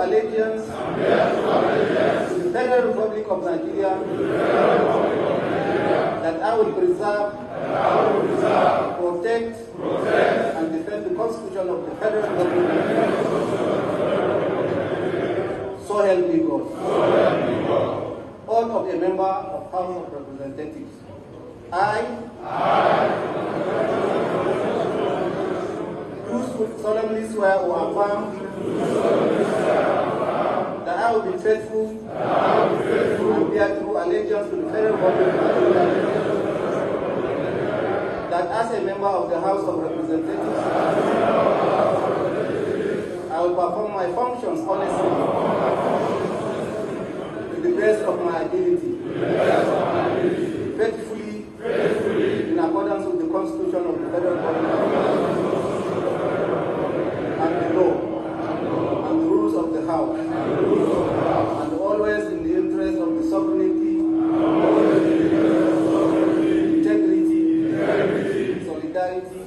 allegiance to the Federal Republic of Nigeria, that I will preserve, protect, and defend the Constitution of the Federal Republic. So help me God. All of a member of House of Representatives. I do solemnly swear or affirm that I will be faithful and bear true allegiance to the Federal Republic of Nigeria, that as a member of the House of Representatives, I will perform my functions honestly, to the best of my ability, faithfully, in accordance with the Constitution of the Federal Republic, and the law, and the rules of the House, and always in the interest of the sovereignty, integrity, solidarity,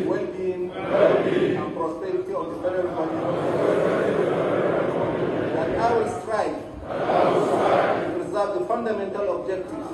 well-being, and prosperity of the Federal Republic. That I will strive to preserve the fundamental objectives